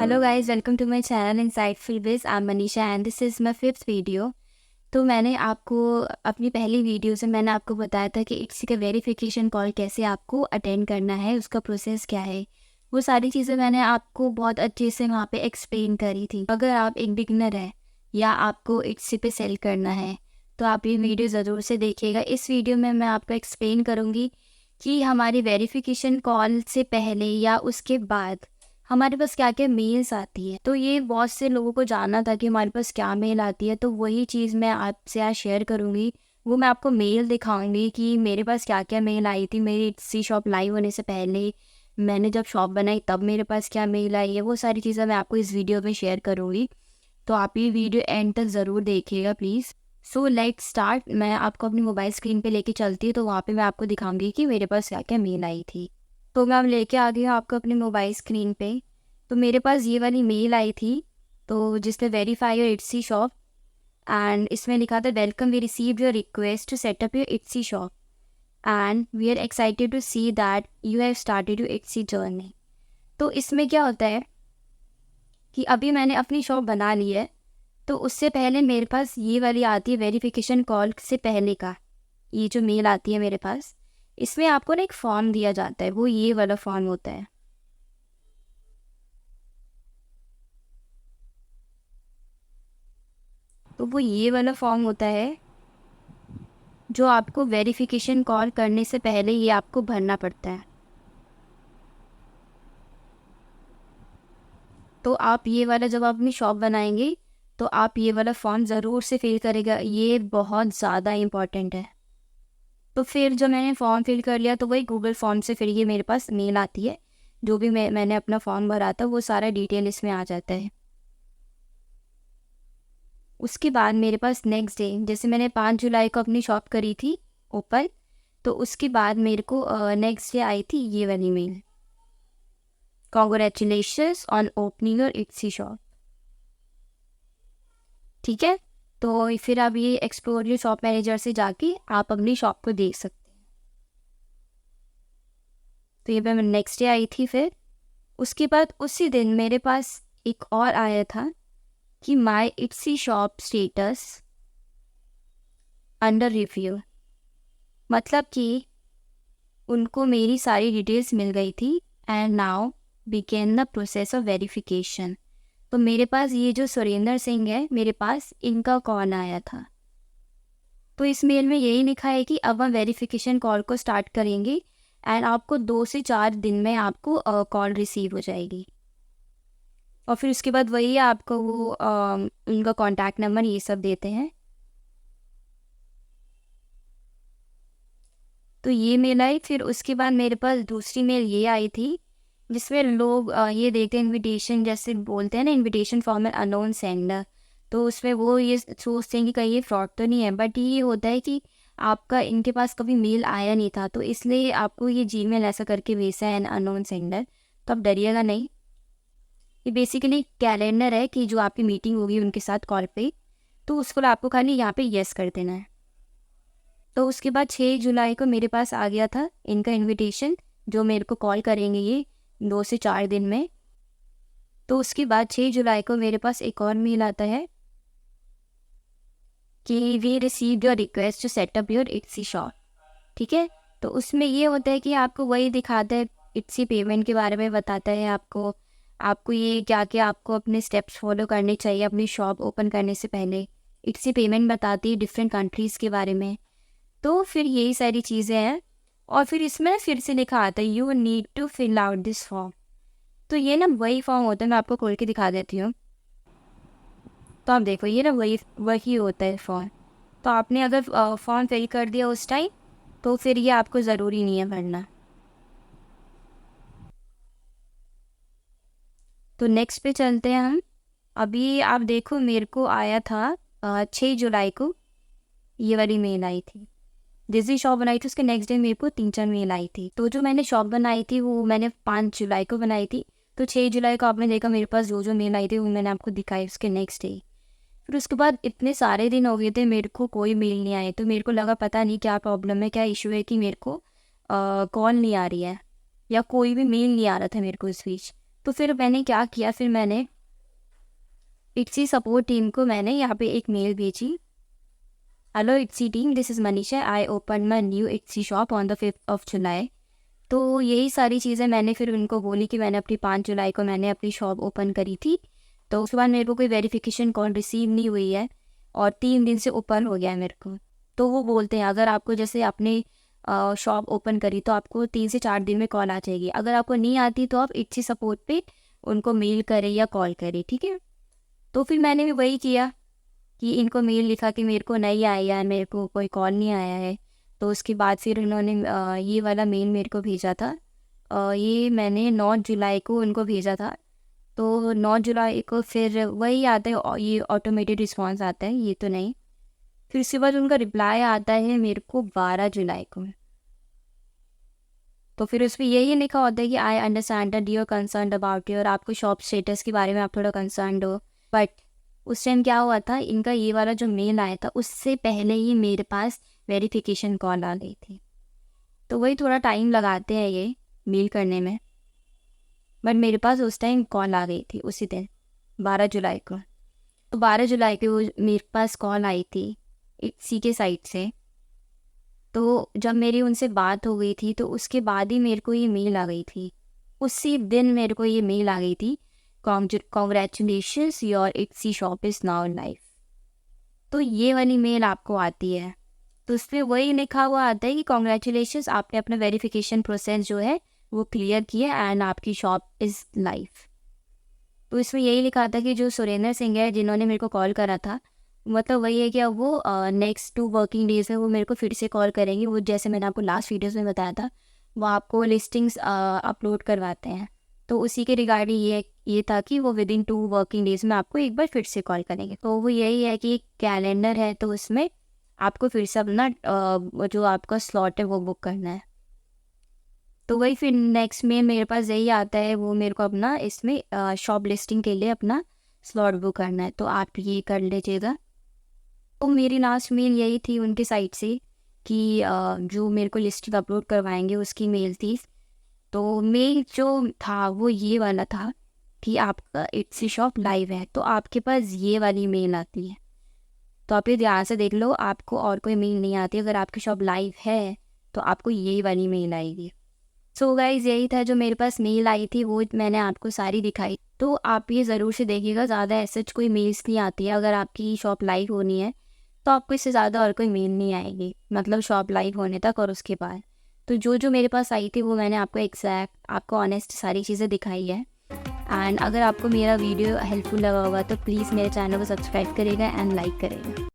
Hello guys, welcome to my channel insightful wiz. I am Manisha and this is my fifth video. तो मैंने आपको अपनी पहली video से मैंने आपको बताया था कि इट्सी का वेरिफिकेशन कॉल कैसे आपको अटेंड करना है, उसका प्रोसेस क्या है। वो सारी चीज़ें मैंने आपको बहुत अच्छे से वहाँ पे एक्सप्लेन करी थी। अगर आप एक बिगनर है या आपको इट्सी पे सेल करना है तो आप ये वीडियो ज़रूर से देखिएगा। इस वीडियो में मैं आपको एक्सप्लेन करूँगी कि हमारी वेरिफिकेशन कॉल से पहले या उसके बाद हमारे पास क्या क्या मेल्स आती है। तो ये बहुत से लोगों को जानना था कि हमारे पास क्या मेल आती है, तो वही चीज़ मैं आपसे आज शेयर करूँगी। वो मैं आपको मेल दिखाऊंगी कि मेरे पास क्या क्या मेल आई थी मेरी इट्सी शॉप लाइव होने से पहले। मैंने जब शॉप बनाई तब मेरे पास क्या मेल आई है, वो सारी चीज़ें मैं आपको इस वीडियो में शेयर करूँगी। तो आप ये वीडियो एंड तक ज़रूर देखिएगा प्लीज़। So let's start. मैं आपको अपनी मोबाइल स्क्रीन पे लेके चलती हूँ, तो वहाँ पे मैं आपको दिखाऊंगी कि मेरे पास क्या क्या मेल आई थी। तो मैं अब लेके आ गई हूँ आपको अपनी मोबाइल स्क्रीन पे। तो मेरे पास ये वाली मेल आई थी, तो जिसमें verify your Etsy shop and इसमें लिखा था welcome, we received your request to set up your Etsy shop and we are excited to see that you have started your Etsy journey. तो इसमें क्या होता है कि अभी मैंने अपनी शॉप बना ली है, तो उससे पहले मेरे पास ये वाली आती है वेरिफिकेशन कॉल से पहले का ये जो मेल आती है मेरे पास। इसमें आपको ना एक फॉर्म दिया जाता है, वो ये वाला फॉर्म होता है। तो वो ये वाला फॉर्म होता है जो आपको वेरिफिकेशन कॉल करने से पहले ये आपको भरना पड़ता है। तो आप ये वाला जब आप अपनी शॉप बनाएंगे तो आप ये वाला फॉर्म ज़रूर से फिल करेगा, ये बहुत ज़्यादा इम्पॉर्टेंट है। तो फिर जब मैंने फॉर्म फिल कर लिया तो वही गूगल फॉर्म से फिर ये मेरे पास मेल आती है। जो भी मैंने अपना फॉर्म भरा था वो सारा डिटेल इसमें आ जाता है। उसके बाद मेरे पास नेक्स्ट डे, जैसे मैंने 5 जुलाई को अपनी शॉप करी थी ओपन, तो उसके बाद मेरे को नेक्स्ट डे आई थी ये वाली mail, congratulations on opening your Etsy shop. ठीक है, तो फिर आप ये एक्सप्लोर योर शॉप मैनेजर से जाके आप अपनी शॉप को देख सकते हैं। तो ये मैं नेक्स्ट डे आई थी। फिर उसके बाद उसी दिन मेरे पास एक और आया था कि my Etsy shop status under review. मतलब कि उनको मेरी सारी डिटेल्स मिल गई थी and now begin the process of verification. तो मेरे पास ये जो सुरेंद्र सिंह है मेरे पास, इनका कॉल आया था। तो इस मेल में यही लिखा है कि अब हम वेरिफिकेशन कॉल को स्टार्ट करेंगे एंड आपको 2 से 4 दिन में आपको कॉल रिसीव हो जाएगी। और फिर उसके बाद वही आपको वो उनका कॉन्टैक्ट नंबर ये सब देते हैं। तो ये मेल आई। फिर उसके बाद मेरे पास दूसरी मेल ये आई थी जिसमें लोग ये देखते हैं इनविटेशन, जैसे बोलते हैं ना इनविटेशन फॉर्म अननोन सेंडर। तो उसमें वो ये सोचते हैं कि कहीं ये फ्रॉड तो नहीं है, बट ये होता है कि आपका इनके पास कभी मेल आया नहीं था तो इसलिए आपको ये जीमेल ऐसा करके भेजा है अननोन सेंडर। तो आप डरिएगा नहीं, ये बेसिकली कैलेंडर है कि जो आपकी मीटिंग होगी उनके साथ कॉल पे, तो उसको आपको खाली यहाँ पे यस कर देना है। तो उसके बाद 6 जुलाई को मेरे पास आ गया था इनका इनविटेशन, जो मेरे को कॉल करेंगे ये 2 से 4 दिन में। तो उसके बाद 6 जुलाई को मेरे पास एक और मेल आता है कि we receive your request to set up your Etsy shop. ठीक है, तो उसमें ये होता है कि आपको वही दिखाता है, इट्सी पेमेंट के बारे में बताता है आपको आपको ये क्या क्या आपको अपने स्टेप्स फॉलो करने चाहिए अपनी शॉप ओपन करने से पहले। इट्सी पेमेंट बताती है डिफरेंट कंट्रीज़ के बारे में। तो फिर यही सारी चीज़ें हैं। और फिर इसमें फिर से लिखा आता है you need to fill out this form. तो ये ना वही फॉर्म होता है, मैं आपको खोल के दिखा देती हूँ। तो आप देखो ये ना वही वही होता है फॉर्म। तो आपने अगर फॉर्म फिल कर दिया उस टाइम तो फिर ये आपको ज़रूरी नहीं है भरना। तो नेक्स्ट पे चलते हैं हम। अभी आप देखो मेरे को आया था 6 जुलाई को ये वाली मेल आई थी। जिस दिन शॉप बनाई थी उसके नेक्स्ट डे मेरे को 3-4 मेल आई थी। तो जो मैंने शॉप बनाई थी वो मैंने 5 जुलाई को बनाई थी। तो 6 जुलाई को आपने देखा मेरे पास जो मेल आई थी वो मैंने आपको दिखाई उसके नेक्स्ट डे। फिर उसके बाद इतने सारे दिन हो गए थे मेरे को कोई मेल नहीं आए, तो मेरे को लगा पता नहीं क्या प्रॉब्लम है, क्या इशू है कि मेरे को कॉल नहीं आ रही है या कोई भी मेल नहीं आ रहा था मेरे को इस बीच। तो फिर मैंने क्या किया, फिर मैंने इट्सी सपोर्ट टीम को मैंने यहाँ पे एक मेल भेजी। Hello Etsy team, this is Manisha, I open my new Etsy shop on the 5th of July। तो यही सारी चीज़ें मैंने फिर उनको बोली कि मैंने अपनी 5 जुलाई को मैंने अपनी शॉप ओपन करी थी। तो उसके बाद मेरे को कोई वेरिफिकेशन कॉल रिसीव नहीं हुई है और 3 दिन से ऊपर हो गया है मेरे को। तो वो बोलते हैं अगर आपको जैसे आपने शॉप ओपन करी तो आपको 3 से 4 दिन में कॉल आ जाएगी। अगर आपको नहीं आती तो आप इट्सी सपोर्ट पे उनको मेल करें या कॉल करें, ठीक है। तो फिर मैंने भी वही किया कि इनको मेल लिखा कि मेरे को नहीं आया है, मेरे को कोई कॉल नहीं आया है। तो उसके बाद फिर उन्होंने ये वाला मेल मेरे को भेजा था। ये मैंने 9 जुलाई को उनको भेजा था। तो 9 जुलाई को फिर वही आता है, ये ऑटोमेटेड रिस्पॉन्स आता है, ये तो नहीं। फिर उसके बाद उनका रिप्लाई आता है मेरे को 12 जुलाई को। तो फिर उसमें यही लिखा होता है कि I understand that you are concerned about your, आपको शॉप स्टेटस के बारे में आप थोड़ा कंसर्न्ड हो। बट उस टाइम क्या हुआ था, इनका ये वाला जो मेल आया था उससे पहले ही मेरे पास वेरिफिकेशन कॉल आ गई थी। तो वही थोड़ा टाइम लगाते हैं ये मेल करने में, बट मेरे पास उस टाइम कॉल आ गई थी उसी दिन 12 जुलाई को। तो 12 जुलाई को मेरे पास कॉल आई थी इट्सी के साइट से। तो जब मेरी उनसे बात हो गई थी तो उसके बाद ही मेरे को ये मेल आ गई थी, उसी दिन मेरे को ये मेल आ गई थी, congratulations your Etsy shop is now live. तो ये वाली मेल आपको आती है। तो उसमें वही लिखा हुआ आता है कि कॉन्ग्रेचुलेशंस, आपने अपना वेरिफिकेशन प्रोसेस जो है वो क्लियर किया एंड आपकी शॉप इज़ लाइव। तो इसमें यही लिखा था कि जो सुरेंद्र सिंह है जिन्होंने मेरे को कॉल करा था, मतलब वही है कि अब वो नेक्स्ट 2 वर्किंग डेज़ में वो मेरे को फिर से कॉल करेंगे। वो जैसे मैंने आपको लास्ट वीडियोस में बताया था, वो आपको लिस्टिंग्स अपलोड करवाते हैं। तो उसी के रिगार्डिंग ये था कि वो विद इन 2 वर्किंग डेज़ में आपको एक बार फिर से कॉल करेंगे। तो वो यही है कि कैलेंडर है, तो उसमें आपको फिर से अपना जो आपका स्लॉट है वो बुक करना है। तो वही फिर नेक्स्ट में मेरे पास यही आता है, वो मेरे को अपना इसमें शॉप लिस्टिंग के लिए अपना स्लॉट बुक करना है। तो आप ये कर लीजिएगा। तो मेरी लास्ट मेल यही थी उनकी साइट से कि जो मेरे को लिस्टिंग अपलोड करवाएंगे उसकी मेल थी। तो मेल जो था वो ये वाला था कि आपका इट्सी शॉप लाइव है, तो आपके पास ये वाली मेल आती है। तो आप ये ध्यान से देख लो, आपको और कोई मेल नहीं आती। अगर आपकी शॉप लाइव है तो आपको यही वाली मेल आएगी। सो गाइज़ यही था जो मेरे पास मेल आई थी, वो मैंने आपको सारी दिखाई। तो आप ये ज़रूर से देखिएगा, ज़्यादा ऐसे कोई मेल्स नहीं आती है। अगर आपकी शॉप लाइव होनी है तो आपको इससे ज़्यादा और कोई मेल नहीं आएगी, मतलब शॉप लाइव होने तक और उसके बाद। तो जो जो मेरे पास आई थी वो मैंने आपको एग्जैक्ट, आपको ऑनेस्ट सारी चीज़ें दिखाई है। एंड अगर आपको मेरा वीडियो हेल्पफुल लगा होगा तो प्लीज़ मेरे चैनल को सब्सक्राइब करेगा एंड लाइक करेगा।